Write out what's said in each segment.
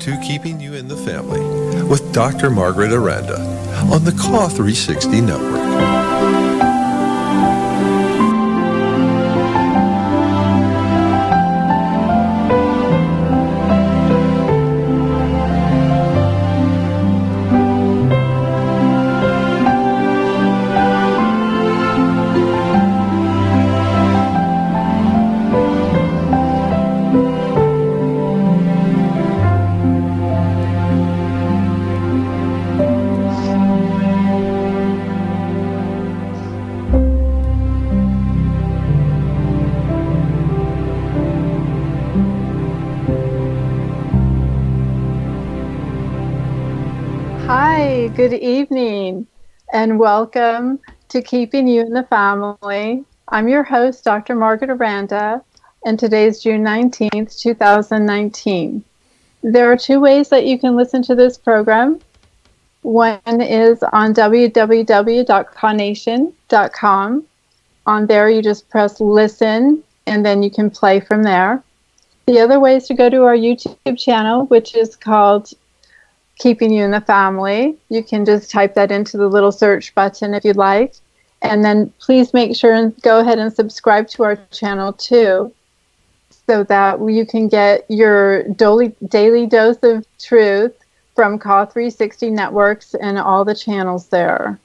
to Keeping You in the Family with Dr. Margaret Aranda on the Caw 360 Network. Hi, good evening, and welcome to Keeping You in the Family. I'm your host, Dr. Margaret Aranda, and today's June 19th, 2019. There are two ways that you can listen to this program. One is on www.cawnation.com. On there, you just press listen, and then you can play from there. The other way is to go to our YouTube channel, which is called Keeping You in the Family. You can just type that into the little search button if you'd like. And then please make sure and go ahead and subscribe to our channel too, so that you can get your daily dose of truth from Caw 360 Networks and all the channels there.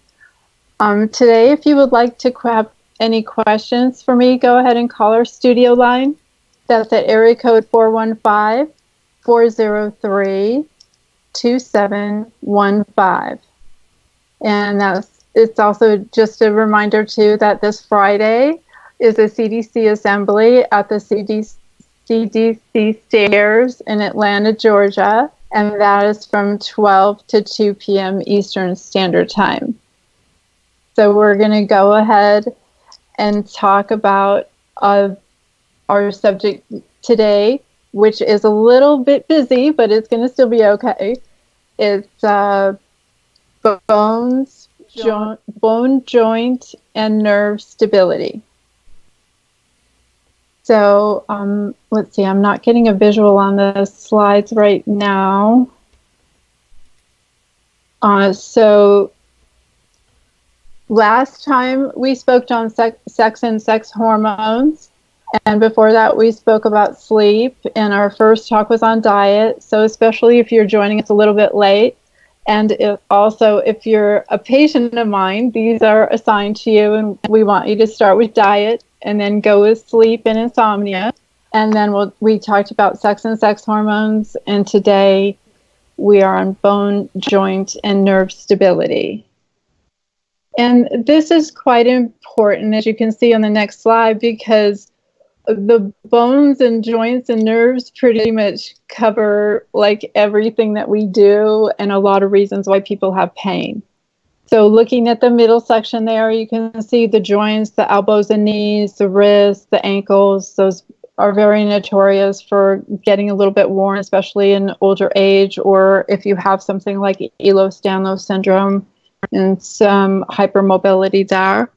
Today, if you would like to have any questions for me, go ahead and call our studio line. That's at area code 415-403-2715. And it's also just a reminder too that this Friday is a CDC Assembly at the CDC stairs in Atlanta, Georgia, and that is from 12 to 2 p.m. Eastern Standard Time. So we're going to go ahead and talk about our subject today, which is a little bit busy, but it's going to still be okay. It's bone, joint, and nerve stability. So let's see, I'm not getting a visual on the slides right now. So last time we spoke on sex and sex hormones. And before that, we spoke about sleep, and our first talk was on diet. So especially if you're joining us a little bit late, and if you're a patient of mine, these are assigned to you, and we want you to start with diet and then go with sleep and insomnia. And then we talked about sex and sex hormones, and today we are on bone, joint, and nerve stability. And this is quite important, as you can see on the next slide, because the bones and joints and nerves pretty much cover like everything that we do and a lot of reasons why people have pain. So looking at the middle section there, you can see the joints, the elbows and knees, the wrists, the ankles. Those are very notorious for getting a little bit worn, especially in older age, or if you have something like Ehlers-Danlos syndrome and some hypermobility there.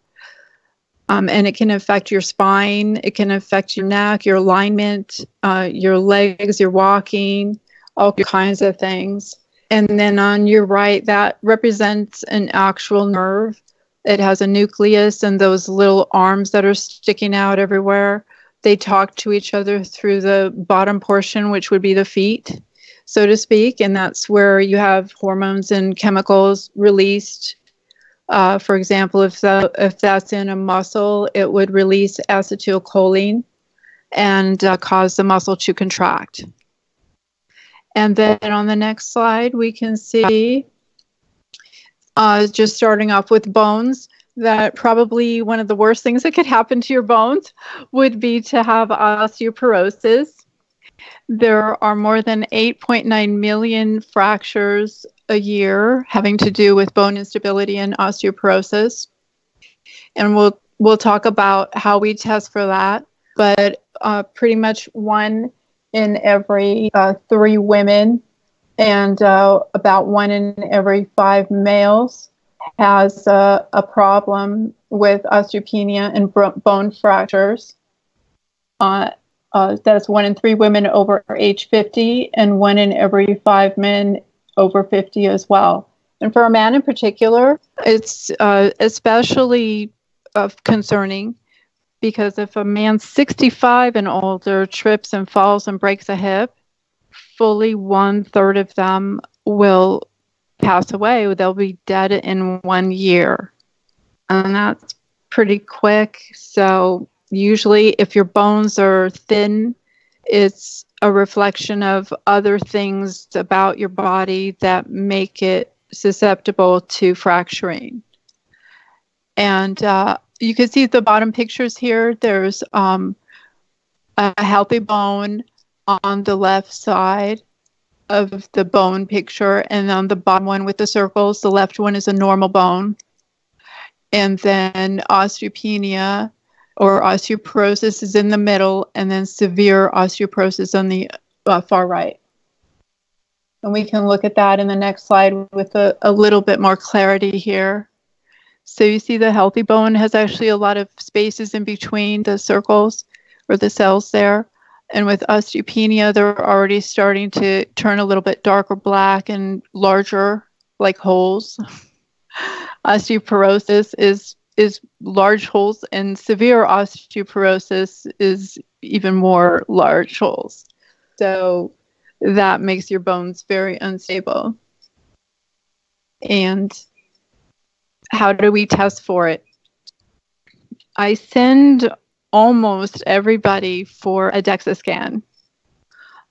And it can affect your spine, it can affect your neck, your alignment, your legs, your walking, all kinds of things. And then on your right, that represents an actual nerve. It has a nucleus and those little arms that are sticking out everywhere. They talk to each other through the bottom portion, which would be the feet, so to speak. And that's where you have hormones and chemicals released. For example, if that's in a muscle, it would release acetylcholine and cause the muscle to contract. And then on the next slide, we can see, just starting off with bones, that probably one of the worst things that could happen to your bones would be to have osteoporosis. There are more than 8.9 million fractures a year having to do with bone instability and osteoporosis. And we'll talk about how we test for that. But pretty much 1 in every 3 women and about 1 in every 5 males has a problem with osteopenia and bone fractures. That's 1 in 3 women over age 50 and 1 in every 5 men over 50 as well. And for a man in particular, it's especially concerning because if a man 65 and older trips and falls and breaks a hip, fully 1/3 of them will pass away. They'll be dead in 1 year. And that's pretty quick. So usually if your bones are thin, it's a reflection of other things about your body that make it susceptible to fracturing. And you can see the bottom pictures here. There's a healthy bone on the left side of the bone picture, and on the bottom one with the circles, the left one is a normal bone. And then osteopenia or osteoporosis is in the middle, and then severe osteoporosis on the far right. And we can look at that in the next slide with a little bit more clarity here. So you see the healthy bone has actually a lot of spaces in between the circles or the cells there. And with osteopenia, they're already starting to turn a little bit darker black and larger, like holes. Osteoporosis is large holes, and severe osteoporosis is even more large holes. So that makes your bones very unstable. And how do we test for it? I send almost everybody for a DEXA scan.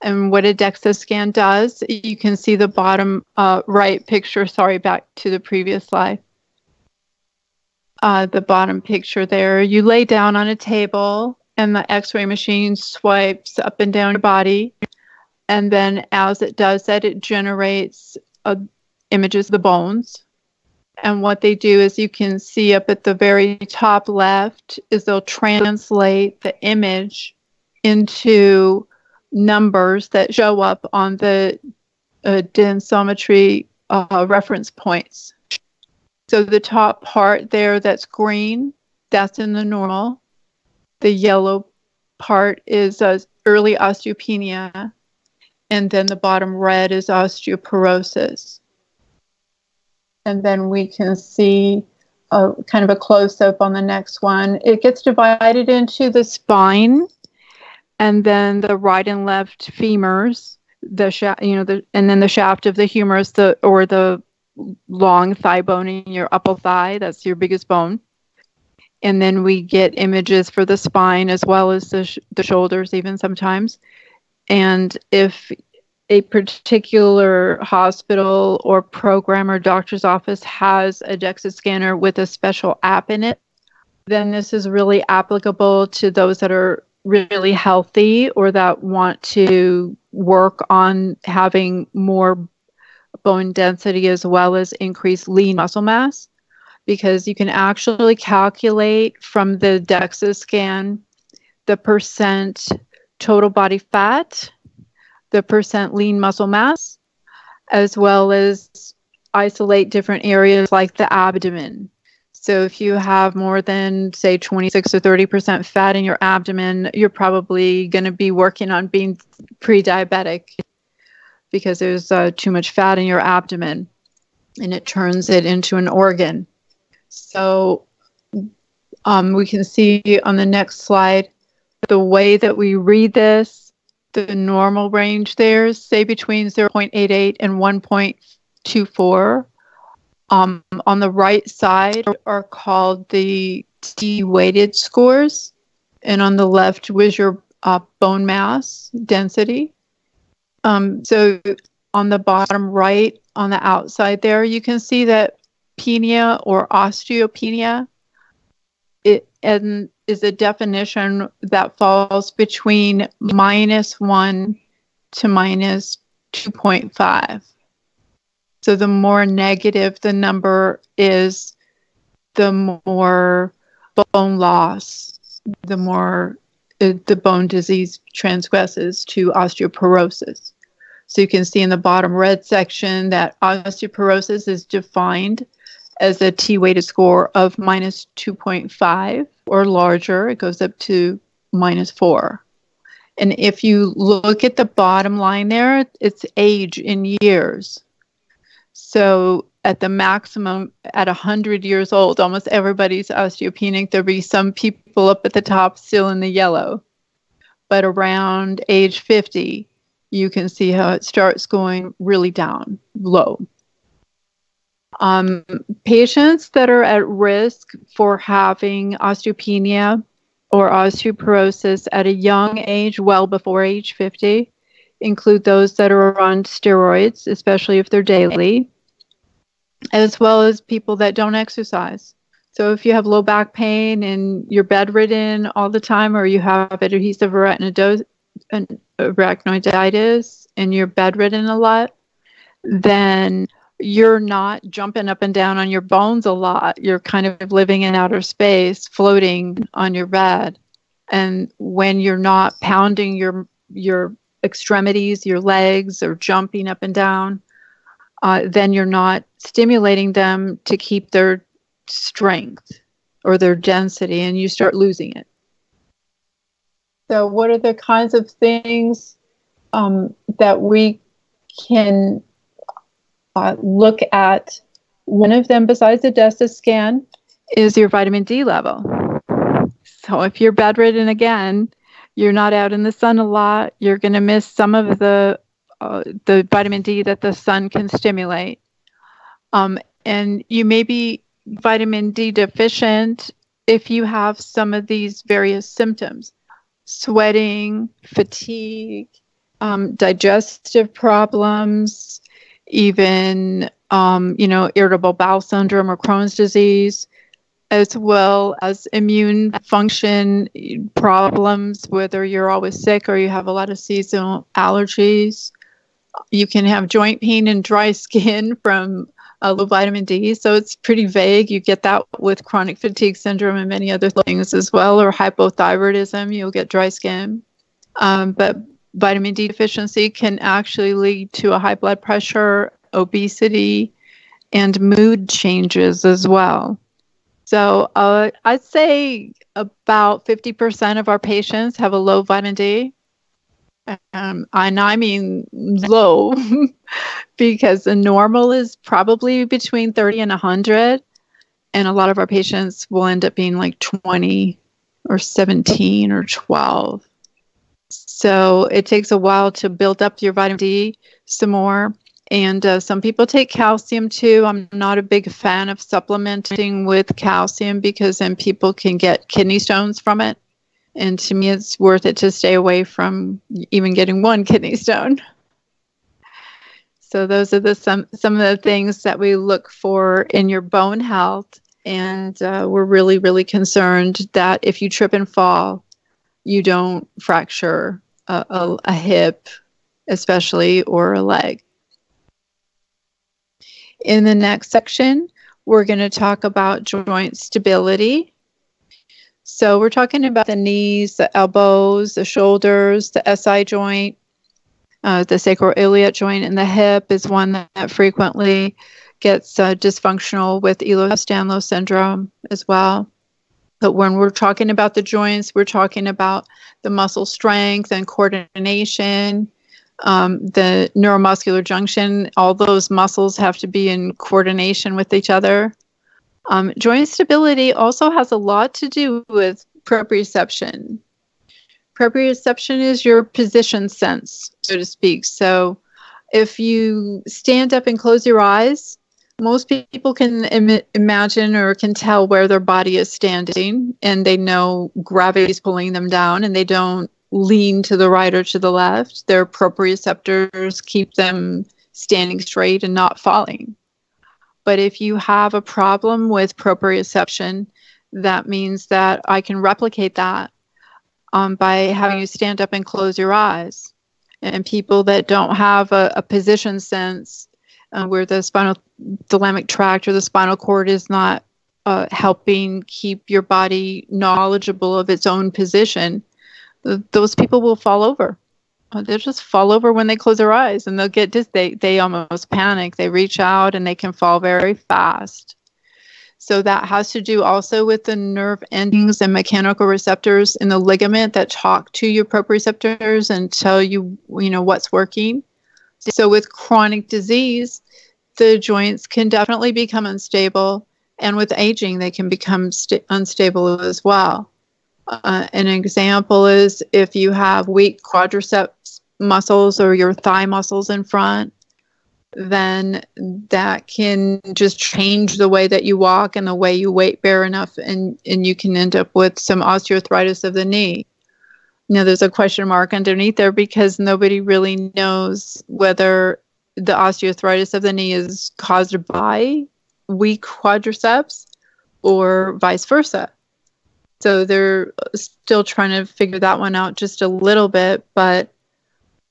And what a DEXA scan does, you can see the bottom right picture. Sorry, back to the previous slide. The bottom picture there, you lay down on a table and the x-ray machine swipes up and down your body. And then as it does that, it generates images of the bones. And what they do is you can see up at the very top left is they'll translate the image into numbers that show up on the densitometry reference points. So the top part there that's green, that's in the normal. The yellow part is early osteopenia. And then the bottom red is osteoporosis. And then we can see kind of a close-up on the next one. It gets divided into the spine and then the right and left femurs, and then the shaft of the humerus, or the long thigh bone in your upper thigh. That's your biggest bone. And then we get images for the spine as well as the shoulders even sometimes. And if a particular hospital or program or doctor's office has a DEXA scanner with a special app in it, then this is really applicable to those that are really healthy or that want to work on having more bone density as well as increased lean muscle mass, because you can actually calculate from the DEXA scan the percent total body fat, the percent lean muscle mass, as well as isolate different areas like the abdomen. So if you have more than, say, 26 or 30% fat in your abdomen, you're probably going to be working on being pre-diabetic because there's too much fat in your abdomen and it turns it into an organ. So we can see on the next slide the way that we read this. The normal range there is, say, between 0.88 and 1.24. On the right side are called the T-weighted scores. And on the left was your bone mass density. So on the bottom right, on the outside there, you can see that penia or osteopenia is a definition that falls between -1 to -2.5. So the more negative the number is, the more bone loss, the more the bone disease transgresses to osteoporosis. So you can see in the bottom red section that osteoporosis is defined as a T-weighted score of -2.5 or larger. It goes up to -4. And if you look at the bottom line there, it's age in years. So at the maximum, at 100 years old, almost everybody's osteopenic. There'll be some people up at the top still in the yellow. But around age 50, you can see how it starts going really down, low. Patients that are at risk for having osteopenia or osteoporosis at a young age, well before age 50, include those that are on steroids, especially if they're daily, as well as people that don't exercise. So if you have low back pain and you're bedridden all the time, or you have adhesive arachnoiditis and you're bedridden a lot, then you're not jumping up and down on your bones a lot. You're kind of living in outer space, floating on your bed. And when you're not pounding your extremities, your legs, or jumping up and down, then you're not stimulating them to keep their strength or their density, and you start losing it. So what are the kinds of things that we can look at? One of them, besides the DEXA scan, is your vitamin D level. So if you're bedridden again, you're not out in the sun a lot, you're going to miss some of the vitamin D that the sun can stimulate. And you may be vitamin D deficient if you have some of these various symptoms: sweating, fatigue, digestive problems, even irritable bowel syndrome or Crohn's disease, as well as immune function problems, whether you're always sick or you have a lot of seasonal allergies. You can have joint pain and dry skin from low vitamin D, so it's pretty vague. You get that with chronic fatigue syndrome and many other things as well, or hypothyroidism, you'll get dry skin. But vitamin D deficiency can actually lead to a high blood pressure, obesity, and mood changes as well. So I'd say about 50% of our patients have a low vitamin D. And I mean low, because the normal is probably between 30 and 100. And a lot of our patients will end up being like 20 or 17 or 12. So it takes a while to build up your vitamin D some more. And some people take calcium too. I'm not a big fan of supplementing with calcium because then people can get kidney stones from it. And to me, it's worth it to stay away from even getting one kidney stone. So those are some of the things that we look for in your bone health. And we're really, really concerned that if you trip and fall, you don't fracture a hip, especially, or a leg. In the next section, we're going to talk about joint stability. So we're talking about the knees, the elbows, the shoulders, the SI joint, the sacroiliac joint, and the hip is one that frequently gets dysfunctional with Ehlers-Danlos syndrome as well. But when we're talking about the joints, we're talking about the muscle strength and coordination, the neuromuscular junction. All those muscles have to be in coordination with each other. Joint stability also has a lot to do with proprioception. Proprioception is your position sense, so to speak. So if you stand up and close your eyes, most people can imagine or can tell where their body is standing, and they know gravity is pulling them down, and they don't lean to the right or to the left. Their proprioceptors keep them standing straight and not falling. But if you have a problem with proprioception, that means that I can replicate that by having you stand up and close your eyes. And people that don't have a position sense, where the spinal thalamic tract or the spinal cord is not helping keep your body knowledgeable of its own position, those people will fall over. They'll just fall over when they close their eyes, and they'll get they almost panic. They reach out and they can fall very fast. So that has to do also with the nerve endings and mechanical receptors in the ligament that talk to your proprioceptors and tell you, what's working. So with chronic disease, the joints can definitely become unstable, and with aging, they can become unstable as well. An example is if you have weak quadriceps muscles or your thigh muscles in front, then that can just change the way that you walk and the way you weight bear enough, and you can end up with some osteoarthritis of the knee. Now, there's a question mark underneath there because nobody really knows whether the osteoarthritis of the knee is caused by weak quadriceps or vice versa. So they're still trying to figure that one out just a little bit, but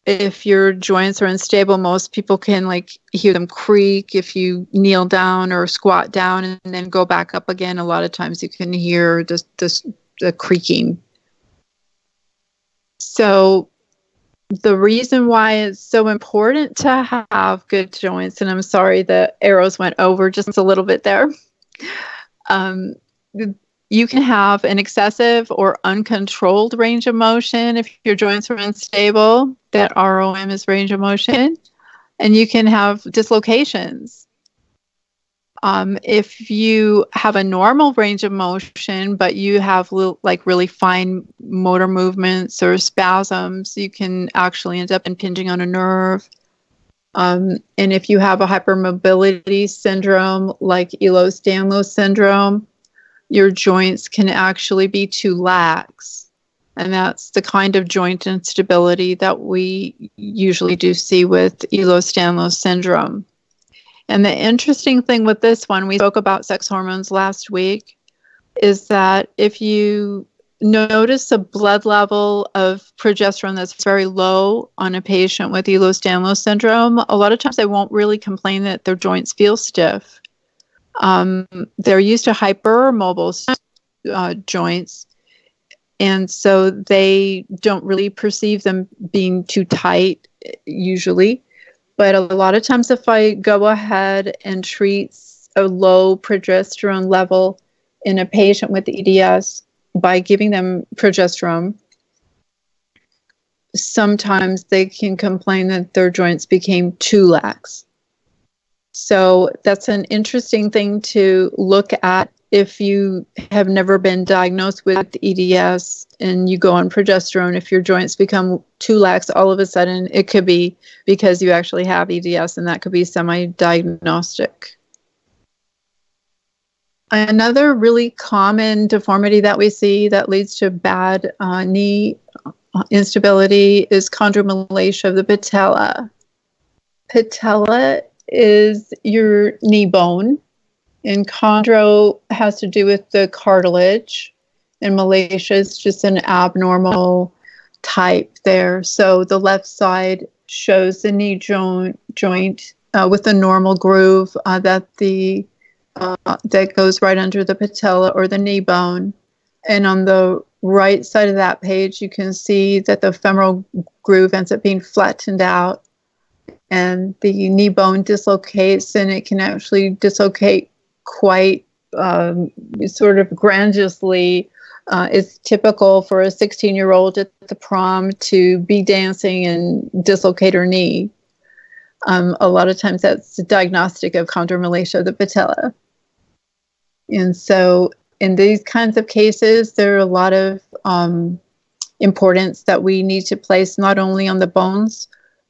if your joints are unstable, most people can hear them creak if you kneel down or squat down and then go back up again. A lot of times you can hear the creaking. So the reason why it's so important to have good joints, and I'm sorry the arrows went over just a little bit there. You can have an excessive or uncontrolled range of motion if your joints are unstable. That ROM is range of motion. And you can have dislocations. If you have a normal range of motion, but you have really fine motor movements or spasms, you can actually end up impinging on a nerve. And if you have a hypermobility syndrome like Ehlers-Danlos syndrome, your joints can actually be too lax. And that's the kind of joint instability that we usually do see with Ehlers-Danlos syndrome. And the interesting thing with this one, we spoke about sex hormones last week, is that if you notice a blood level of progesterone that's very low on a patient with Ehlers-Danlos syndrome, a lot of times they won't really complain that their joints feel stiff. They're used to hypermobile joints, and so they don't really perceive them being too tight usually. But a lot of times if I go ahead and treat a low progesterone level in a patient with EDS by giving them progesterone, sometimes they can complain that their joints became too lax. So that's an interesting thing to look at if you have never been diagnosed with EDS and you go on progesterone. If your joints become too lax all of a sudden, it could be because you actually have EDS, and that could be semi-diagnostic. Another really common deformity that we see that leads to bad knee instability is chondromalacia of the patella. Patella is your knee bone, and chondro has to do with the cartilage, and malacia is just an abnormal type there. So the left side shows the knee joint with a normal groove that goes right under the patella or the knee bone. And on the right side of that page, you can see that the femoral groove ends up being flattened out, and the knee bone dislocates, and it can actually dislocate quite sort of grandiosely. It's typical for a 16-year-old at the prom to be dancing and dislocate her knee. A lot of times that's diagnostic of chondromalacia of the patella. And so in these kinds of cases, there are a lot of importance that we need to place not only on the bones,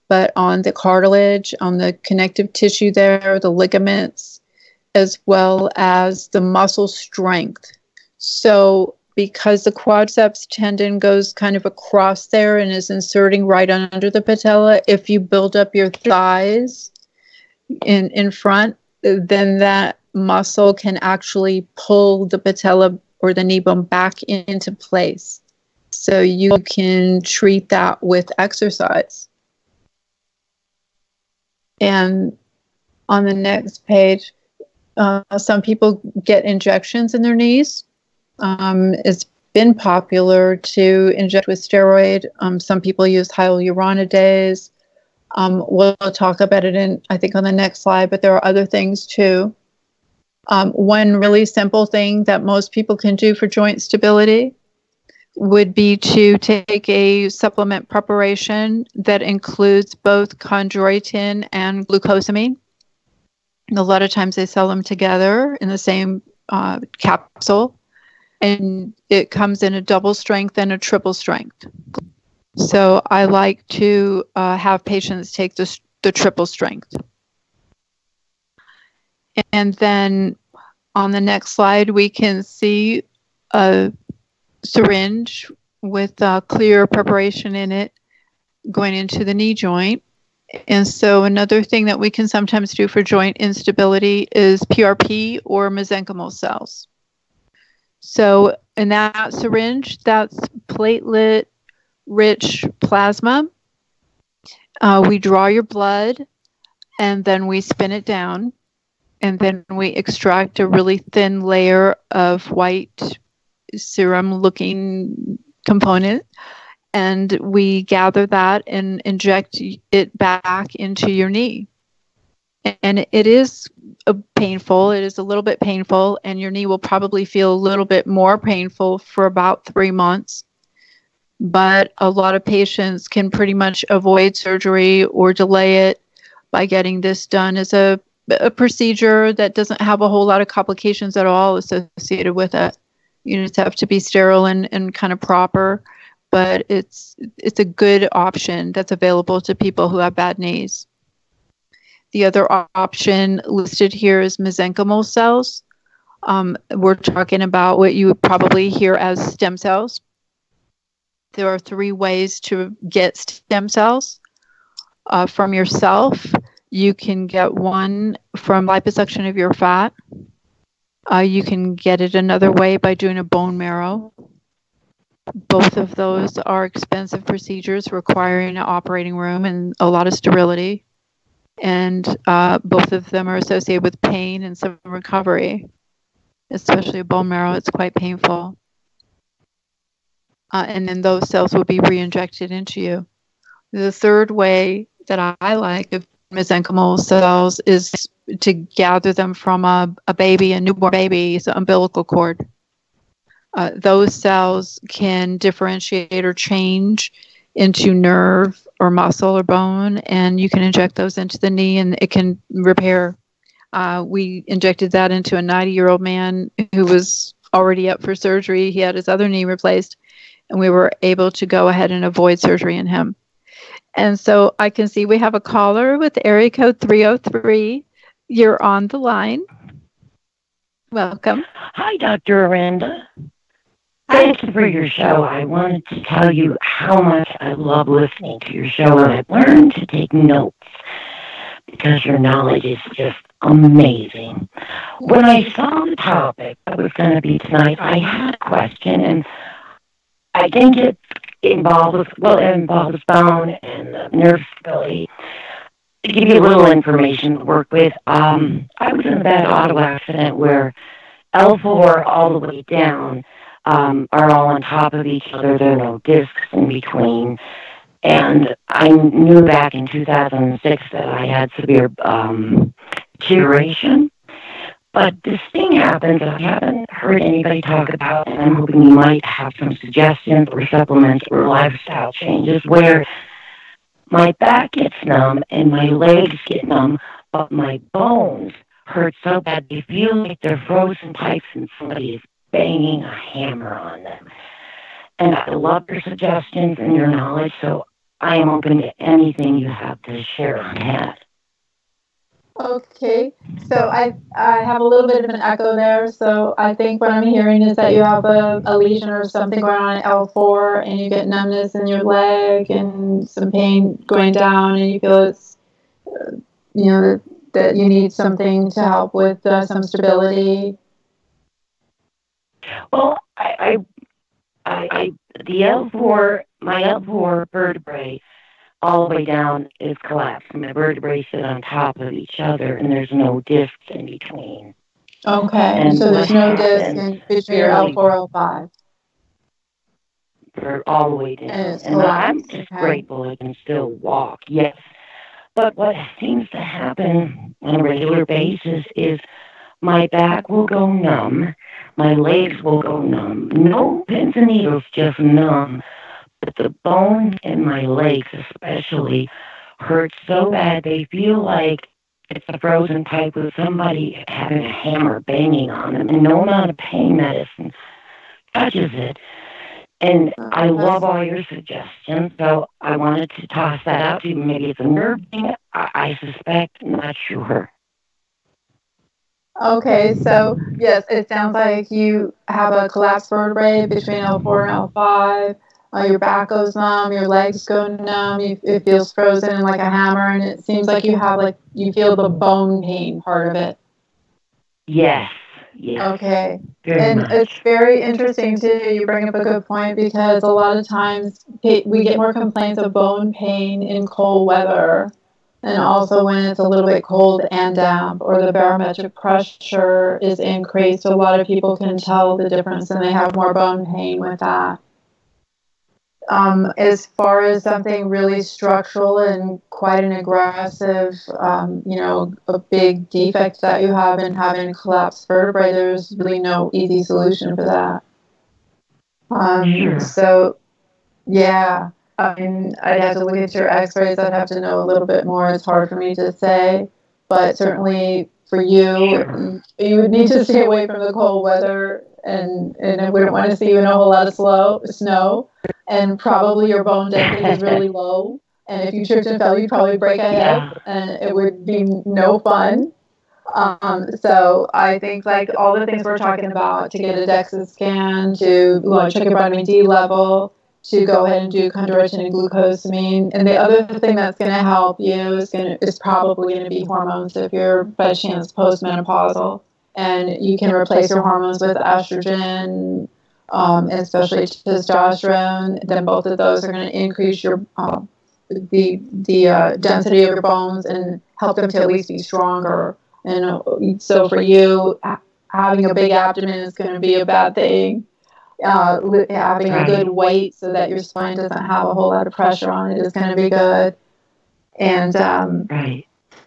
but on the cartilage, on the connective tissue there, the ligaments, as well as the muscle strength. So because the quadriceps tendon goes kind of across there and is inserting right under the patella, if you build up your thighs in front, then that muscle can actually pull the patella or the knee bone back into place. So you can treat that with exercise. And on the next page, some people get injections in their knees. It's been popular to inject with steroid. Some people use hyaluronidase. We'll talk about it I think on the next slide, but there are other things too. One really simple thing that most people can do for joint stability would be to take a supplement preparation that includes both chondroitin and glucosamine. A lot of times they sell them together in the same capsule, and it comes in a double strength and a triple strength. So I like to have patients take the triple strength. And then on the next slide, we can see a syringe with clear preparation in it going into the knee joint. And so another thing that we can sometimes do for joint instability is PRP or mesenchymal cells. So in that syringe, that's platelet-rich plasma. We draw your blood, and then we spin it down, and then we extract a really thin layer of white serum-looking component, and we gather that and inject it back into your knee. And it is painful. It is a little bit painful, and your knee will probably feel a little bit more painful for about 3 months. But a lot of patients can pretty much avoid surgery or delay it by getting this done as a procedure that doesn't have a whole lot of complications at all associated with it. You just have to be sterile and kind of proper, but it's a good option that's available to people who have bad knees. The other option listed here is mesenchymal cells. We're talking about what you would probably hear as stem cells. There are 3 ways to get stem cells from yourself. You can get one from liposuction of your fat. You can get it another way by doing a bone marrow. Both of those are expensive procedures requiring an operating room and a lot of sterility. And both of them are associated with pain and some recovery, especially a bone marrow. It's quite painful. And then those cells will be re-injected into you. The third way that I like of mesenchymal cells is to gather them from a baby, a newborn baby's umbilical cord. Those cells can differentiate or change into nerve or muscle or bone, and you can inject those into the knee and it can repair. We injected that into a 90-year-old man who was already up for surgery. He had his other knee replaced, and we were able to go ahead and avoid surgery in him. And so I can see we have a caller with area code 303. You're on the line. Welcome. Hi, Dr. Aranda. Thank you for your show. I wanted to tell you how much I love listening to your show, and I've learned to take notes because your knowledge is just amazing. When I saw the topic that was going to be tonight, I had a question, and I think it involves bone and nerve stability. To give you a little information to work with, I was in a bad auto accident where L4 all the way down are all on top of each other. There are no discs in between. And I knew back in 2006 that I had severe deterioration. But this thing happened that I haven't heard anybody talk about, and I'm hoping you might have some suggestions or supplements or lifestyle changes where my back gets numb and my legs get numb, but my bones hurt so bad they feel like they're frozen pipes and somebody is banging a hammer on them. And I love your suggestions and your knowledge, so I am open to anything you have to share on that. Okay, so I have a little bit of an echo there. So I think what I'm hearing is that you have a lesion or something going on at L4, and you get numbness in your leg and some pain going down, and you feel it's, that you need something to help with some stability. Well, the L4, my L4 vertebrae, all the way down is collapsed. My vertebrae sit on top of each other, and there's no discs in between. Okay, and so there's no disc in between your L4, L5. They're all the way down. And I'm just grateful I can still walk, yes. But what seems to happen on a regular basis is My back will go numb. My legs will go numb. No pins and needles, just numb. But the bone in my legs especially hurt so bad they feel like it's a frozen pipe with somebody having a hammer banging on them, and no amount of pain medicine touches it. And I love all your suggestions, so I wanted to toss that out to you. Maybe it's a nerve thing. I suspect, not sure. Okay, so yes, it sounds like you have a collapsed vertebrae between L4 and L5. Your back goes numb, your legs go numb, it feels frozen like a hammer, and it seems like you feel the bone pain part of it. Yes. Yes. Okay. Very and much. It's very interesting too. You bring up a good point, because a lot of times we get more complaints of bone pain in cold weather, and also when it's a little bit cold and damp, or the barometric pressure is increased. A lot of people can tell the difference, and they have more bone pain with that. As far as something really structural and quite an aggressive, a big defect that you have in having a collapsed vertebrae, there's really no easy solution for that. Sure. So, yeah, I'd have to look at your x-rays. I'd have to know a little bit more. It's hard for me to say, but certainly for you, you would need to stay away from the cold weather, and I wouldn't want to see you in a whole lot of snow. And probably your bone density is really low. And if you tripped and fell, you'd probably break a hip, and it would be no fun. So I think like all the things we're talking about, to get a DEXA scan, to check your vitamin D level, to go ahead and do chondroitin and glucosamine. And the other thing that's going to help you is probably going to be hormones if you're by chance postmenopausal. And you can replace your hormones with estrogen, especially testosterone. Then both of those are going to increase your the density of your bones and help them to at least be stronger. And so for you, having a big abdomen is going to be a bad thing. Having a good weight so that your spine doesn't have a whole lot of pressure on it is going to be good. And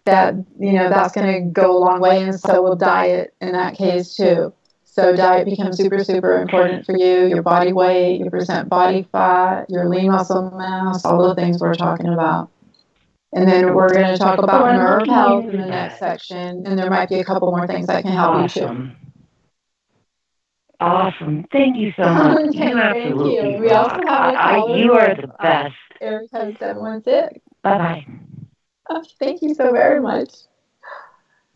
that's going to go a long way, and so will diet in that case too. So diet becomes super, super important for you, your body weight, your percent body fat, your lean muscle mass, all the things we're talking about. And then we're going to talk about nerve health in the next section, and there might be a couple more things that can help you too. Awesome. Thank you so much. Okay, you absolutely thank you. We also have a caller. You are the best. Erica 716. Bye-bye. Oh, thank you so very much.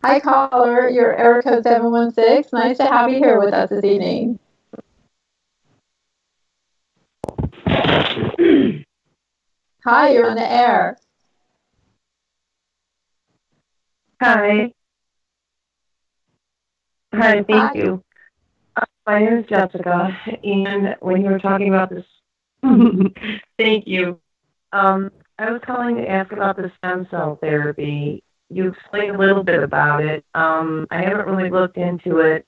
Hi, caller. You're Erica 716. Nice to have you here with us this evening. Hi, you're on the air. Hi. Hi, thank you. My name is Jessica, and when you were talking about this, thank you. I was calling to ask about the stem cell therapy. You explained a little bit about it. I haven't really looked into it.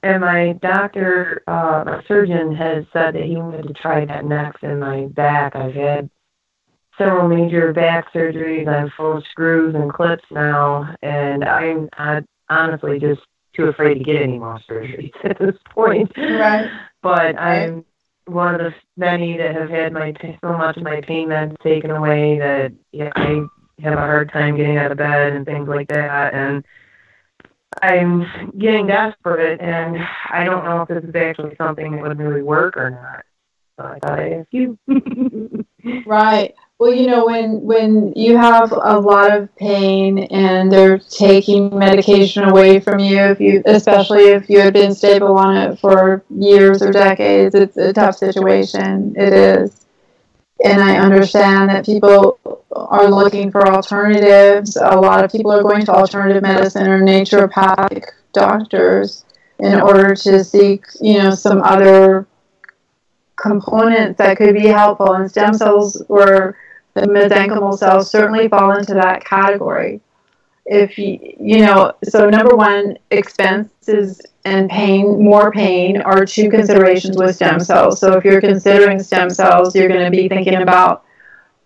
And my doctor, my surgeon, has said that he wanted to try that next in my back. I've had several major back surgeries. I'm full of screws and clips now, and I'm honestly just too afraid to get any more surgeries at this point. Right. But I'm one of the many that have had so much of my pain meds taken away that I have a hard time getting out of bed and things like that. And I'm getting desperate, and I don't know if this is actually something that would really work or not. So I thought I'd ask you. Right. Well, when you have a lot of pain and they're taking medication away from you, especially if you had been stable on it for years or decades, it's a tough situation. It is. And I understand that people are looking for alternatives. A lot of people are going to alternative medicine or naturopathic doctors in order to seek, some other components that could be helpful. And stem cells or the mesenchymal cells certainly fall into that category. So number one, expenses and more pain are two considerations with stem cells. So if you're considering stem cells, you're going to be thinking about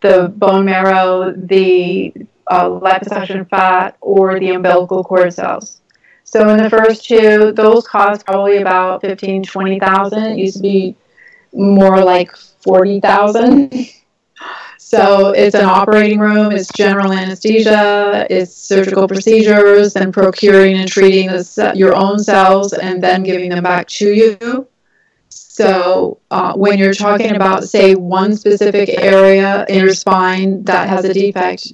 the bone marrow, the liposuction fat, or the umbilical cord cells. So in the first two, those cost probably about $15,000, $20,000. It used to be more like $40,000. So it's an operating room, it's general anesthesia, it's surgical procedures, and procuring and treating your own cells and then giving them back to you. So when you're talking about, say, one specific area in your spine that has a defect,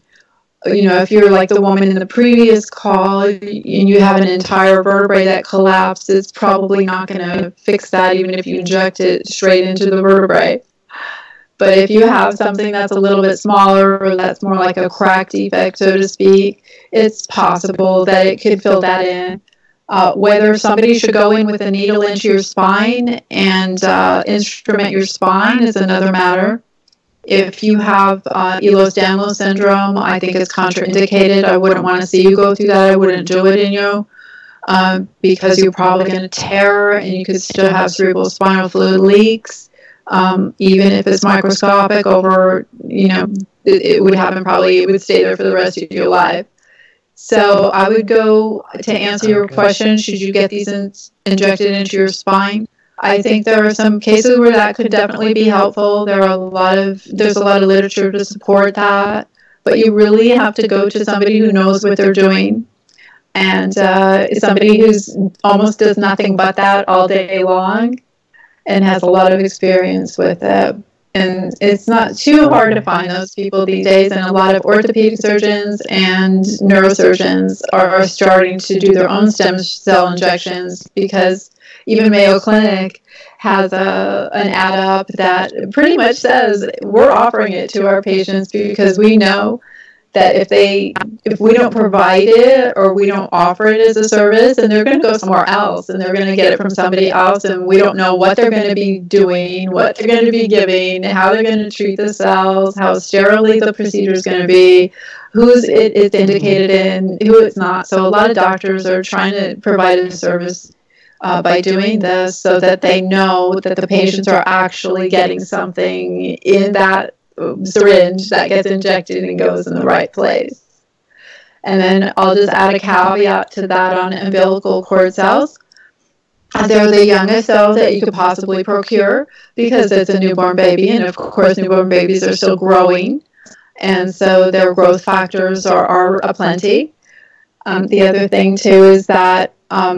if you're like the woman in the previous call and you have an entire vertebrae that collapsed, it's probably not going to fix that even if you inject it straight into the vertebrae. But if you have something that's a little bit smaller or that's more like a crack defect, so to speak, it's possible that it could fill that in. Whether somebody should go in with a needle into your spine and instrument your spine is another matter. If you have Ehlers-Danlos syndrome, I think it's contraindicated. I wouldn't want to see you go through that. I wouldn't do it in you because you're probably going to tear and you could still have cerebral spinal fluid leaks. Even if it's microscopic over, it would happen probably, it would stay there for the rest of your life. So I would go to answer your question, should you get these injected into your spine? I think there are some cases where that could definitely be helpful. There's a lot of literature to support that, but you really have to go to somebody who knows what they're doing, and somebody who's almost does nothing but that all day long and has a lot of experience with it. And it's not too hard to find those people these days, and a lot of orthopedic surgeons and neurosurgeons are starting to do their own stem cell injections, because even Mayo Clinic has an ad up that pretty much says we're offering it to our patients because we know that if we don't provide it or we don't offer it as a service, then they're going to go somewhere else and they're going to get it from somebody else, and we don't know what they're going to be doing, what they're going to be giving, how they're going to treat the cells, how sterilely the procedure is going to be, who's it's indicated in, who it's not. So a lot of doctors are trying to provide a service by doing this so that they know that the patients are actually getting something in that syringe that gets injected and goes in the right place. And then I'll just add a caveat to that on umbilical cord cells. They're the youngest cells that you could possibly procure because it's a newborn baby, and of course newborn babies are still growing, and so their growth factors are aplenty. The other thing too is that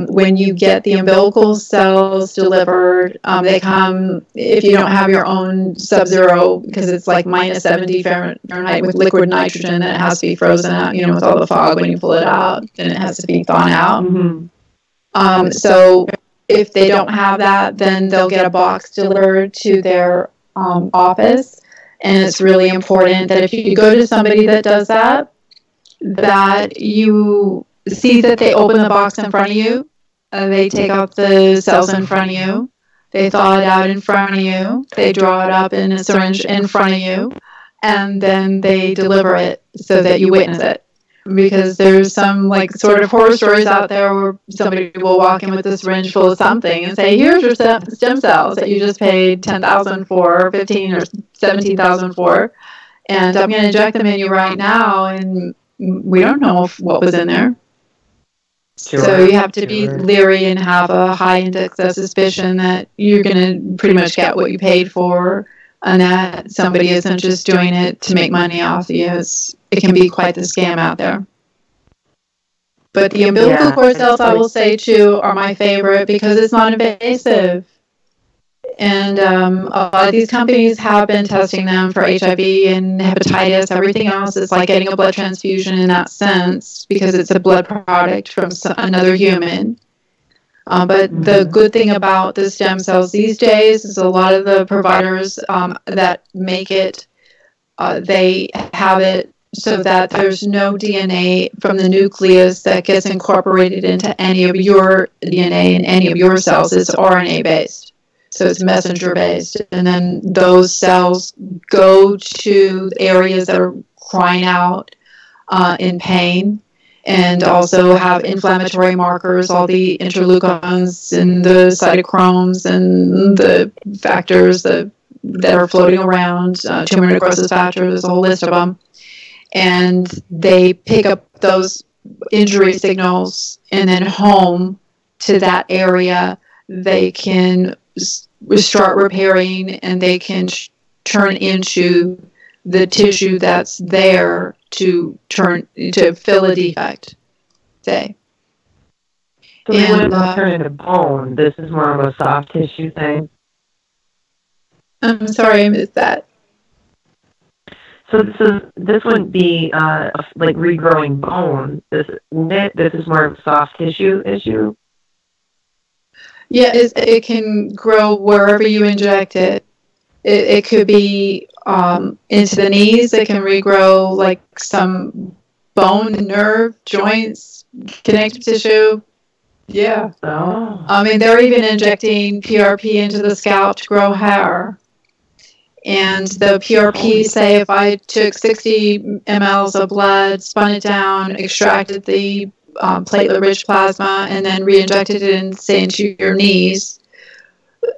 when you get the umbilical cells delivered, they come, if you don't have your own sub-zero, because it's like minus 70 Fahrenheit with liquid nitrogen, that it has to be frozen out, with all the fog when you pull it out, then it has to be thawed out. Mm-hmm. So if they don't have that, then they'll get a box delivered to their office. And it's really important that if you go to somebody that does that you see that they open the box in front of you, they take out the cells in front of you, they thaw it out in front of you, they draw it up in a syringe in front of you, and then they deliver it so that you witness it. Because there's some sort of horror stories out there where somebody will walk in with a syringe full of something and say, here's your stem cells that you just paid $10,000 for, $15,000 or $17,000 for, and I'm going to inject them in you right now, and we don't know what was in there. Sure, so you have to be leery and have a high index of suspicion that you're going to pretty much get what you paid for, and that somebody isn't just doing it to make money off you. It can be quite the scam out there. But the umbilical cord cells, I will say too, are my favorite because it's not invasive. And a lot of these companies have been testing them for HIV and hepatitis. Everything else is like getting a blood transfusion in that sense because it's a blood product from another human. But the good thing about the stem cells these days is a lot of the providers that make it, they have it so that there's no DNA from the nucleus that gets incorporated into any of your DNA and any of your cells. It's RNA-based. So it's messenger-based, and then those cells go to areas that are crying out in pain, and also have inflammatory markers, all the interleukins and the cytochromes and the factors that are floating around, tumor necrosis factors, there's a whole list of them. And they pick up those injury signals and then home to that area, they can start repairing, and they can turn into the tissue that's there to fill a defect, say. So they wouldn't turn into bone. This is more of a soft tissue thing. I'm sorry, I missed that. So this wouldn't be like regrowing bone. This is more of a soft tissue issue. Yeah, it can grow wherever you inject it. It could be into the knees. It can regrow like some bone, nerve, joints, connective tissue. Yeah. Oh. I mean, they're even injecting PRP into the scalp to grow hair. And the PRP, say, if I took 60 mLs of blood, spun it down, extracted the platelet-rich plasma, and then re-injected it into your knees,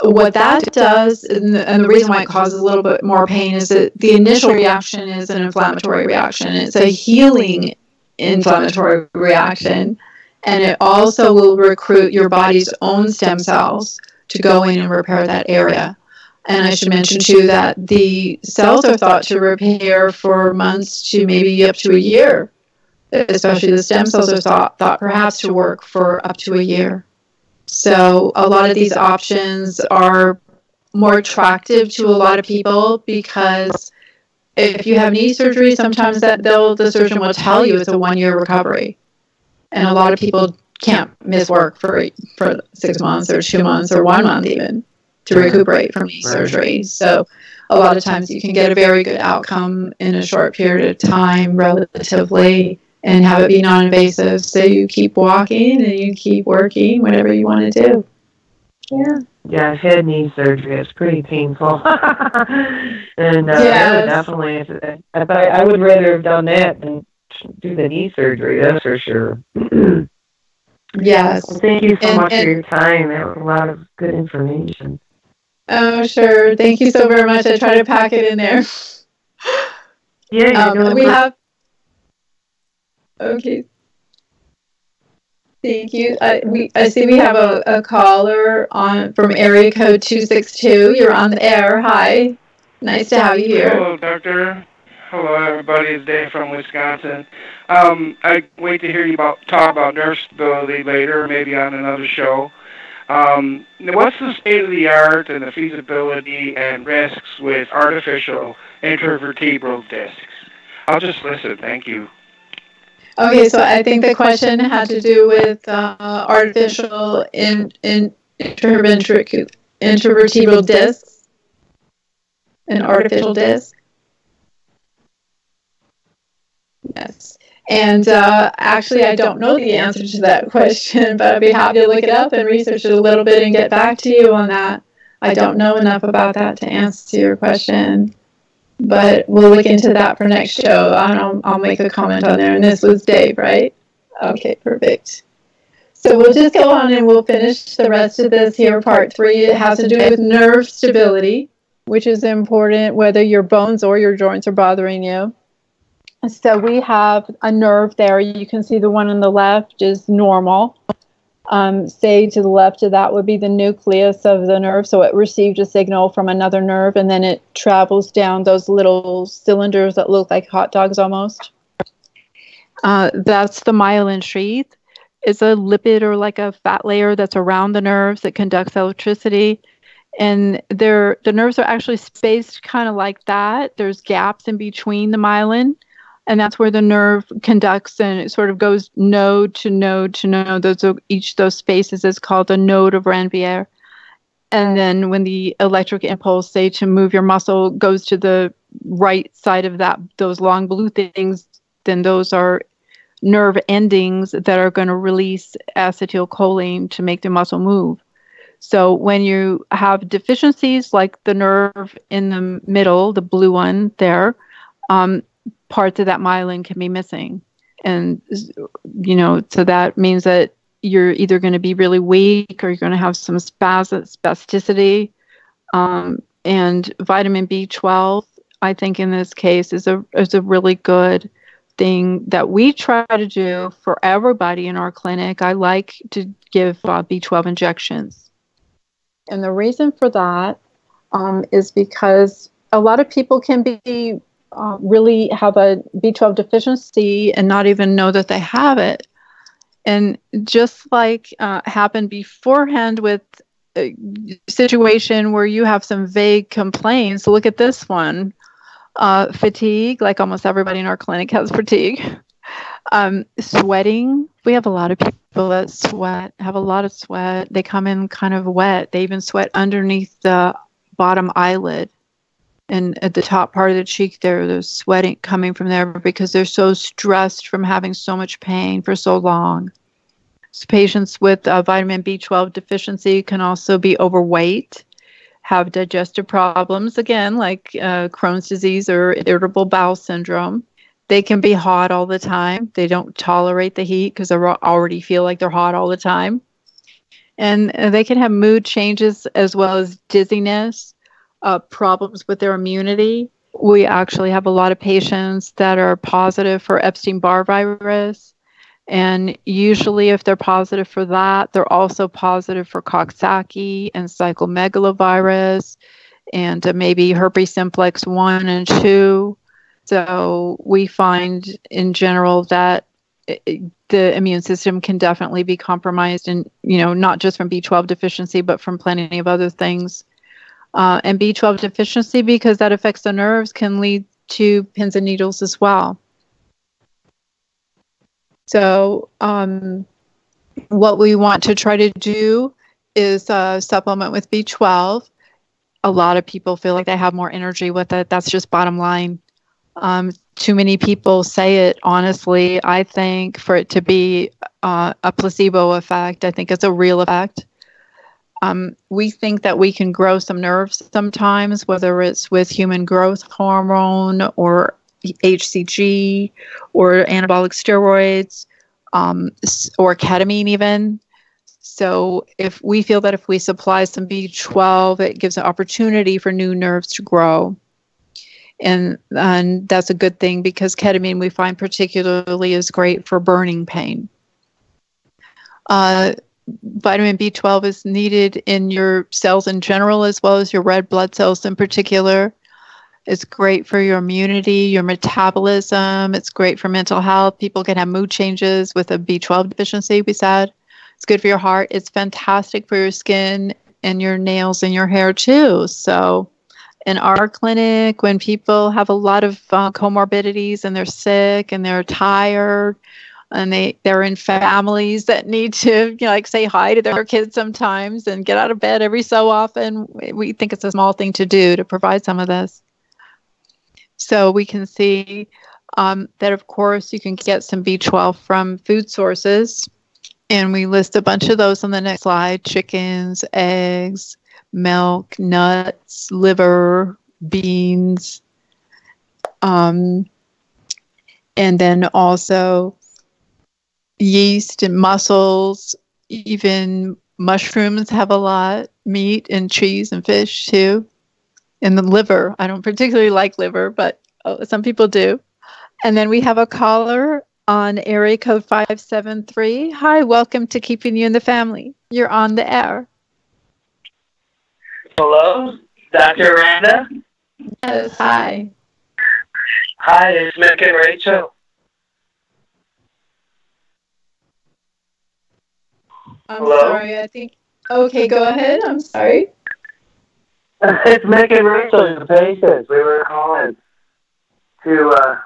what that does, and the reason why it causes a little bit more pain, is that the initial reaction is an inflammatory reaction. It's a healing inflammatory reaction, and it also will recruit your body's own stem cells to go in and repair that area. And I should mention, too, that the cells are thought to repair for months to maybe up to a year. Especially the stem cells are thought perhaps to work for up to a year. So a lot of these options are more attractive to a lot of people, because if you have knee surgery, sometimes the surgeon will tell you it's a 1-year recovery. And a lot of people can't miss work for 6 months or 2 months or 1 month even to recuperate from knee surgery. So a lot of times you can get a very good outcome in a short period of time relatively, and have it be non-invasive. So you keep walking and you keep working, whatever you want to do. Yeah. Yeah, I've had knee surgery. It's pretty painful. And yes. Definitely, I would rather have done that than do the knee surgery, that's for sure. Yes. Well, thank you so much for your time. That was a lot of good information. Oh, sure. Thank you so very much. I try to pack it in there. Yeah, we have... Okay. Thank you. I see we have a caller from area code 262. You're on the air. Hi. Nice to have you here. Hello, Doctor. Hello, everybody. It's Dave from Wisconsin. I wait to hear you talk about NervecStability later, maybe on another show. What's the state of the art and the feasibility and risks with artificial intervertebral discs? I'll just listen. Thank you. Okay, so I think the question had to do with artificial intervertebral discs. An artificial disc. Yes. And actually, I don't know the answer to that question, but I'd be happy to look it up and research it a little bit and get back to you on that. I don't know enough about that to answer your question, but we'll look into that for next show. I'll make a comment on there. And this was Dave, right? Okay, perfect. So we'll just go on and we'll finish the rest of this here, part 3. It has to do with nerve stability, which is important whether your bones or your joints are bothering you. So we have a nerve there. You can see the one on the left is normal. Say to the left of that would be the nucleus of the nerve. So it received a signal from another nerve, and then it travels down those little cylinders that look like hot dogs almost. That's the myelin sheath. It's a lipid or like a fat layer that's around the nerves that conducts electricity. And the nerves are actually spaced kind of like that. There's gaps in between the myelin. And that's where the nerve conducts, and it sort of goes node to node to node. Each of those spaces is called a node of Ranvier. And then when the electric impulse, say, to move your muscle goes to the right side of those long blue things, then those are nerve endings that are going to release acetylcholine to make the muscle move. So when you have deficiencies like the nerve in the middle, the blue one there, parts of that myelin can be missing. And, so that means that you're either going to be really weak or you're going to have some spasticity. And vitamin B12, I think in this case, is a really good thing that we try to do for everybody in our clinic. I like to give B12 injections. And the reason for that is because a lot of people can be really have a B12 deficiency and not even know that they have it. And just like happened beforehand with a situation where you have some vague complaints, look at this one. Fatigue, like almost everybody in our clinic has fatigue. Sweating, we have a lot of people that have a lot of sweat. They come in kind of wet. They even sweat underneath the bottom eyelid. And at the top part of the cheek there's sweating coming from there because they're so stressed from having so much pain for so long. So patients with vitamin B12 deficiency can also be overweight, have digestive problems, again, like Crohn's disease or irritable bowel syndrome. They can be hot all the time. They don't tolerate the heat because they already feel like they're hot all the time. And they can have mood changes as well as dizziness, problems with their immunity. We actually have a lot of patients that are positive for Epstein-Barr virus. And usually if they're positive for that, they're also positive for Coxsackie and cytomegalovirus and maybe herpes simplex 1 and 2. So we find in general that the immune system can definitely be compromised, and not just from B12 deficiency, but from plenty of other things. And B12 deficiency, because that affects the nerves, can lead to pins and needles as well. So what we want to try to do is supplement with B12. A lot of people feel like they have more energy with it. That's just bottom line. Too many people say it, honestly. I think for it to be a placebo effect, I think it's a real effect. We think that we can grow some nerves sometimes, whether it's with human growth hormone or HCG or anabolic steroids or ketamine even. So if we feel that if we supply some B12, it gives an opportunity for new nerves to grow. And that's a good thing because ketamine we find particularly is great for burning pain. Vitamin B12 is needed in your cells in general as well as your red blood cells in particular. It's great for your immunity, your metabolism. It's great for mental health. People can have mood changes with a B12 deficiency, we said. It's good for your heart. It's fantastic for your skin and your nails and your hair too. So in our clinic, when people have a lot of comorbidities and they're sick and they're tired and they're in families that need to say hi to their kids sometimes and get out of bed every so often, we think it's a small thing to do to provide some of this. So we can see that, of course, you can get some B12 from food sources. And we list a bunch of those on the next slide: chickens, eggs, milk, nuts, liver, beans, and then also yeast and mussels. Even mushrooms have a lot, meat and cheese and fish too. And the liver, I don't particularly like liver, but some people do. And then we have a caller on area code 573. Hi, welcome to Keeping You in the Family. You're on the air. Hello, Dr. Aranda? Yes, hi. Hi, it's Mick and Rachel. Hello? Sorry, I think... Okay, go ahead. I'm sorry. It's Mick and Rachel, the patients. We were calling to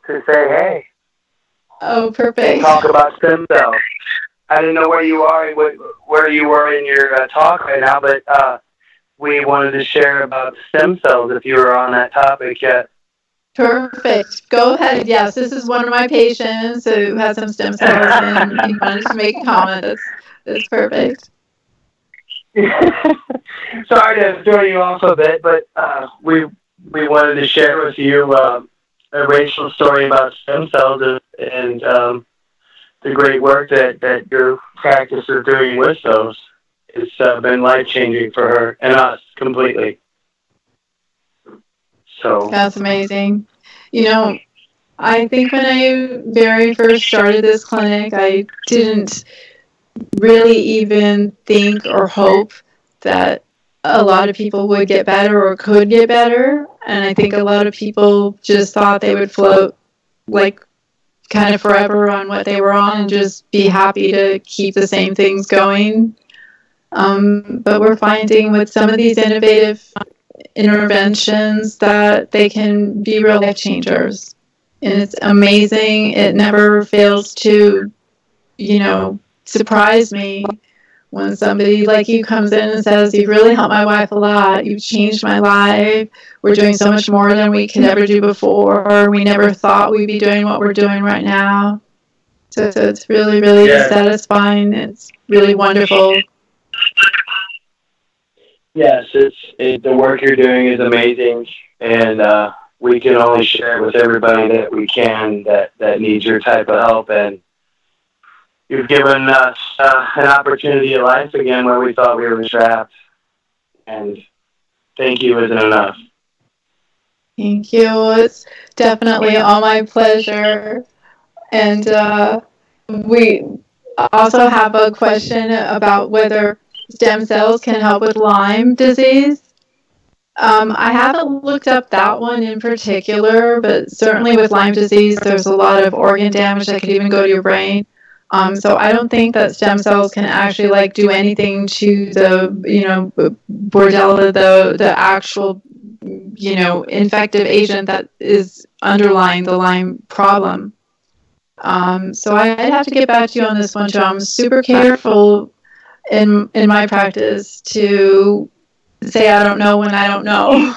say hey. Oh, perfect. Talk about stem cells. I didn't know where you were in your talk right now, but we wanted to share about stem cells if you were on that topic yet. Perfect. Go ahead. Yes, this is one of my patients who has some stem cells and he wanted to make a comment. That's perfect. Sorry to throw you off a bit, but we wanted to share with you Rachel's story about stem cells and the great work that your practice is doing with those. It's been life-changing for her and us completely. So that's amazing. I think when I very first started this clinic, I didn't really even think or hope that a lot of people would get better or could get better. And I think a lot of people just thought they would float like kind of forever on what they were on and just be happy to keep the same things going. But we're finding with some of these innovative interventions that they can be real life changers. And it's amazing. It never fails to, surprise me when somebody like you comes in and says, "You've really helped my wife a lot. You've changed my life. We're doing so much more than we could ever do before. We never thought we'd be doing what we're doing right now." So it's really, really satisfying. It's really wonderful. Yes, the work you're doing is amazing, and we can only share it with everybody that we can that needs your type of help. And you've given us an opportunity at life again where we thought we were trapped. And thank you isn't enough. Thank you. It's definitely all my pleasure. And we also have a question about whether stem cells can help with Lyme disease. I haven't looked up that one in particular, but certainly with Lyme disease, there's a lot of organ damage that could even go to your brain. So I don't think that stem cells can actually do anything to the, Bordella, the actual, infective agent that is underlying the Lyme problem. So I'd have to get back to you on this one, too. I'm super careful in my practice to say I don't know when I don't know.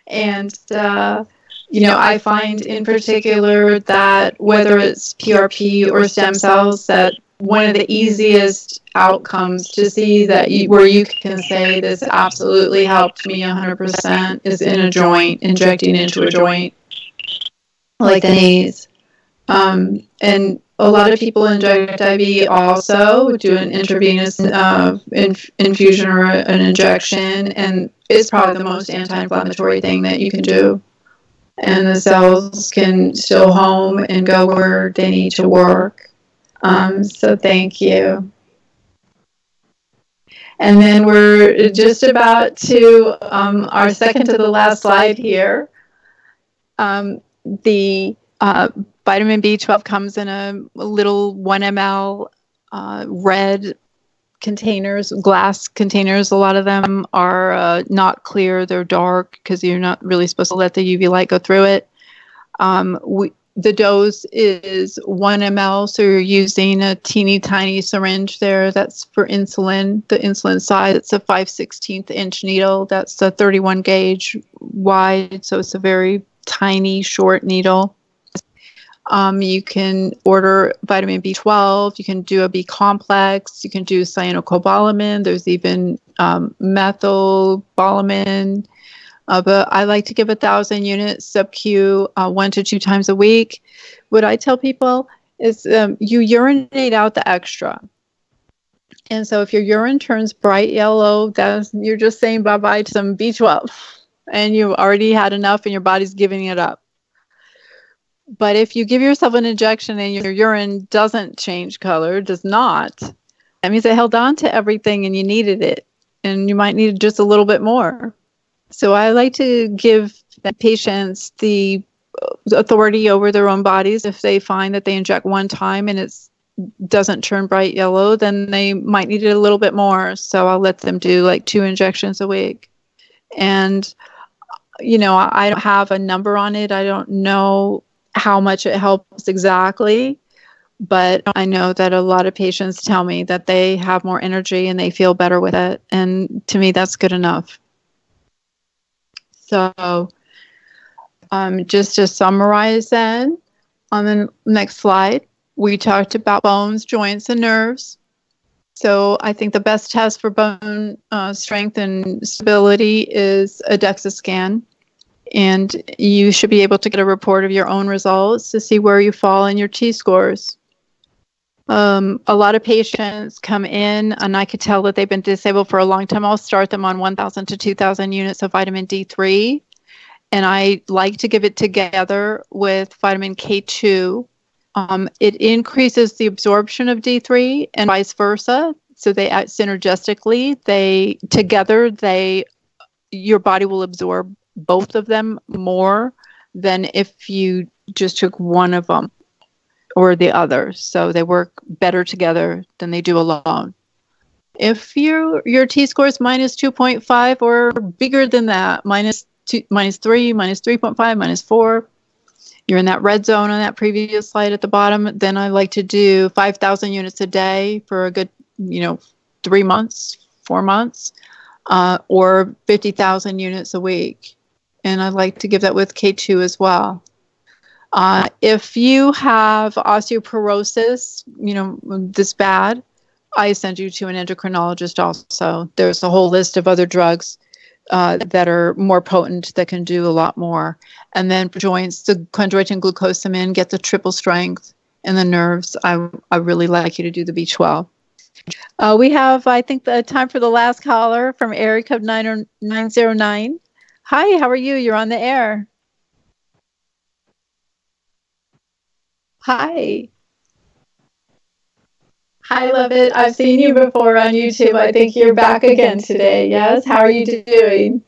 And, I find in particular that whether it's PRP or stem cells, that one of the easiest outcomes to see that where you can say this absolutely helped me 100% is in a joint, injecting into a joint like the knees. And a lot of people inject IV also, do an intravenous infusion or an injection, and it's probably the most anti-inflammatory thing that you can do. And the cells can still home and go where they need to work. So thank you. And then we're just about to our second to the last slide here. The vitamin B12 comes in a little 1 ml red containers, glass containers. A lot of them are not clear. They're dark because you're not really supposed to let the UV light go through it. The dose is 1 ml, so you're using a teeny tiny syringe there. That's for insulin. The insulin size, it's a 5/16 inch needle. That's a 31 gauge wide, so it's a very tiny, short needle. You can order vitamin B12. You can do a B complex. You can do cyanocobalamin. There's even methylbalamin. But I like to give 1,000 units sub-Q 1 to 2 times a week. What I tell people is you urinate out the extra. And so if your urine turns bright yellow, you're just saying bye-bye to some B12. And you've already had enough and your body's giving it up. But if you give yourself an injection and your urine doesn't change color, does not, that means it held on to everything and you needed it. And you might need just a little bit more. So I like to give patients the authority over their own bodies. If they find that they inject one time and it doesn't turn bright yellow, then they might need it a little bit more. So I'll let them do 2 injections a week. And, I don't have a number on it. I don't know how much it helps exactly, but I know that a lot of patients tell me that they have more energy and they feel better with it. And to me, that's good enough. So just to summarize then, on the next slide, we talked about bones, joints, and nerves. So I think the best test for bone strength and stability is a DEXA scan. And you should be able to get a report of your own results to see where you fall in your T-scores. A lot of patients come in, and I could tell that they've been disabled for a long time. I'll start them on 1,000 to 2,000 units of vitamin D3. and I like to give it together with vitamin K2. It increases the absorption of D3 and vice versa. So they act synergistically. Your body will absorb both of them more than if you just took one of them or the other. So they work better together than they do alone. If your T-score is minus 2.5 or bigger than that, minus 3, minus 3.5, minus 4, you're in that red zone on that previous slide at the bottom, then I like to do 5,000 units a day for a good, 3 months, 4 months, or 50,000 units a week. And I like to give that with K2 as well. If you have osteoporosis, this bad, I send you to an endocrinologist also. There's a whole list of other drugs that are more potent that can do a lot more. And then for joints, the chondroitin glucosamine gets a triple strength. And the nerves, I really like you to do the B12. We have, I think, the time for the last caller from area code 909. Hi, how are you? You're on the air. Hi. Hi, love it. I've seen you before on YouTube. I think you're back again today. Yes? How are you doing?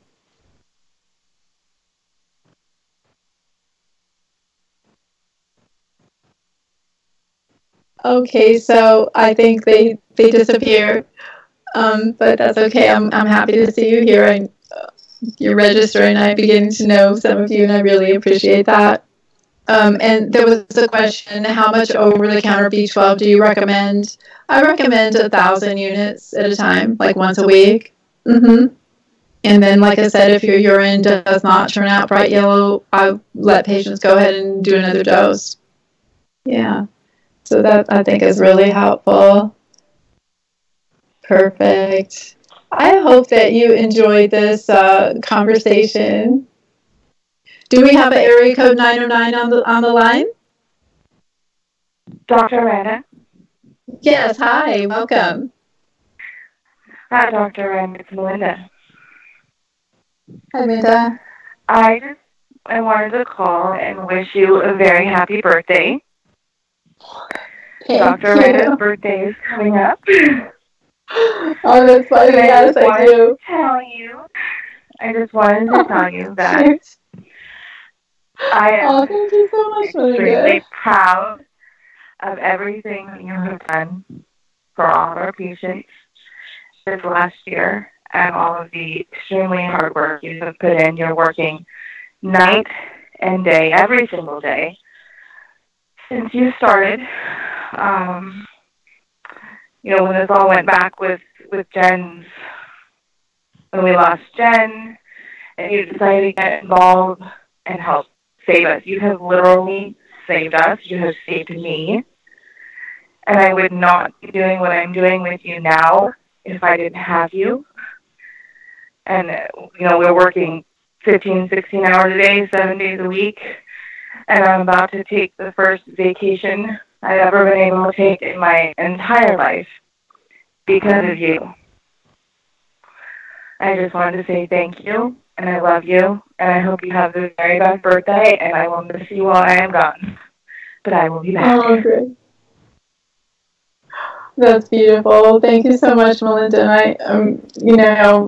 Okay, so I think they disappeared. But that's okay. I'm happy to see you here. You're registering. I'm beginning to know some of you, and I really appreciate that. And there was a question, how much over-the-counter B12 do you recommend? I recommend 1,000 units at a time, like once a week. And then, like I said, if your urine does not turn out bright yellow, I let patients go ahead and do another dose. Yeah. So that, I think, is really helpful. Perfect. I hope that you enjoyed this conversation. Do we have an area code 909 on the line? Dr. Aranda? Yes, hi, welcome. Hi, Dr. Aranda, it's Melinda. Hi, Melinda. I wanted to call and wish you a very happy birthday. Dr. Aranda's birthday is coming up. Oh, that's funny. Yes, I do. I just wanted to tell you that I am thank you so much, extremely proud of everything you have done for all of our patients this last year and all of the extremely hard work you have put in. You're working night and day, every single day, since you started. When this all went back with Jen's, when we lost Jen, and you decided to get involved and help save us. You have literally saved us. You have saved me. And I would not be doing what I'm doing with you now if I didn't have you. And, we're working 15, 16 hours a day, 7 days a week. And I'm about to take the first vacation I've ever been able to take in my entire life because of you. I just wanted to say thank you, and I love you, and I hope you have the very best birthday, and I will miss you while I am gone. But I will be back. Oh, great. That's beautiful. Thank you so much, Melinda. And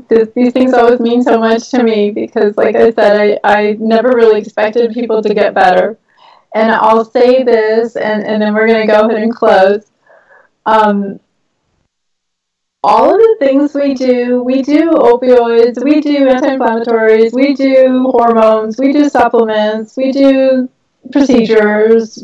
these things always mean so much to me because, like I said, I never really expected people to get better. And I'll say this, and then we're going to go ahead and close. All of the things we do opioids, we do anti-inflammatories, we do hormones, we do supplements, we do procedures,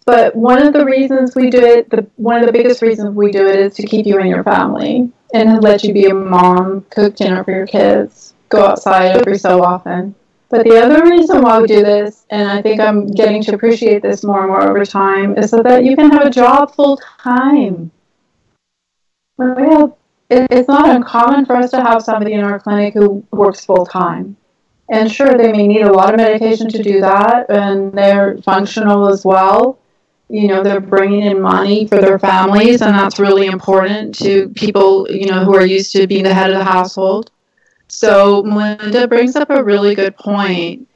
But one of the reasons we do it, one of the biggest reasons we do it is to keep you and your family and let you be a mom, cook dinner for your kids, go outside every so often. But the other reason why we do this, and I think I'm getting to appreciate this more and more over time, is so that you can have a job full time. It's not uncommon for us to have somebody in our clinic who works full time. And sure, they may need a lot of medication to do that, and they're functional as well. They're bringing in money for their families, and that's really important to people, who are used to being the head of the household. So Melinda brings up a really good point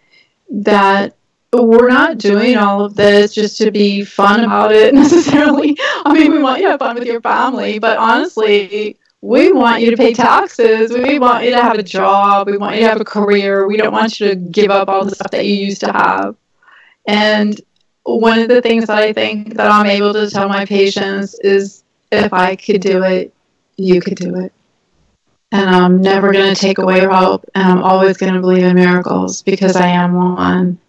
that we're not doing all of this just to be fun about it necessarily. I mean, we want you to have fun with your family, but honestly, we want you to pay taxes. We want you to have a job. We want you to have a career. We don't want you to give up all the stuff that you used to have. And one of the things that I think that I'm able to tell my patients is, if I could do it, you could do it. And I'm never going to take away your hope, and I'm always going to believe in miracles, because I am one.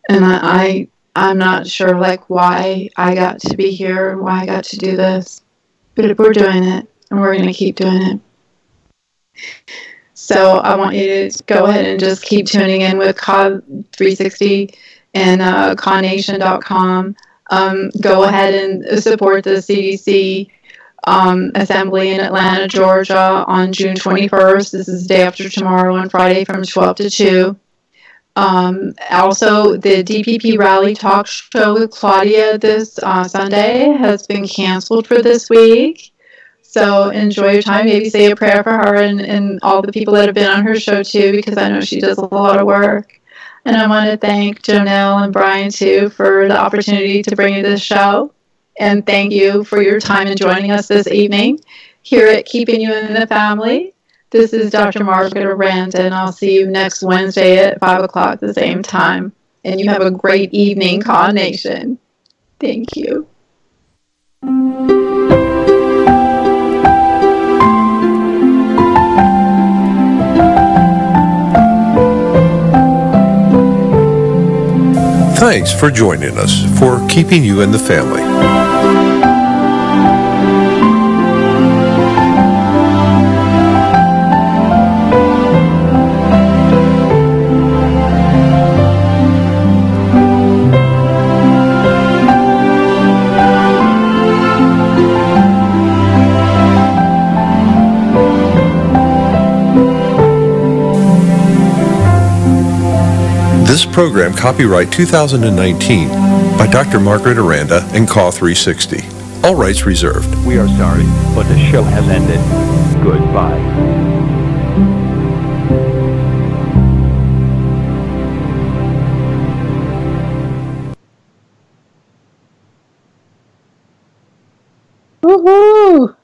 And I'm not sure why I got to be here, why I got to do this, but we're doing it, and we're going to keep doing it. So I want you to go ahead and just keep tuning in with COD 360 and CODNation.com. Go ahead and support the CDC Assembly in Atlanta, Georgia on June 21st. This is the day after tomorrow, on Friday from 12 to 2. Also, the DPP Rally Talk Show with Claudia this Sunday has been canceled for this week. So enjoy your time. Maybe say a prayer for her and all the people that have been on her show too, because I know she does a lot of work. And I want to thank Jonelle and Brian too for the opportunity to bring you this show. And thank you for your time in joining us this evening here at Keeping You in the Family. This is Dr. Margaret Aranda, and I'll see you next Wednesday at 5 o'clock the same time. And you have a great evening, COD Nation. Thank you. Thanks for joining us for Keeping You in the Family. This program copyright 2019 by Dr. Margaret Aranda and Call 360. All rights reserved. We are sorry, but the show has ended. Goodbye. Woohoo!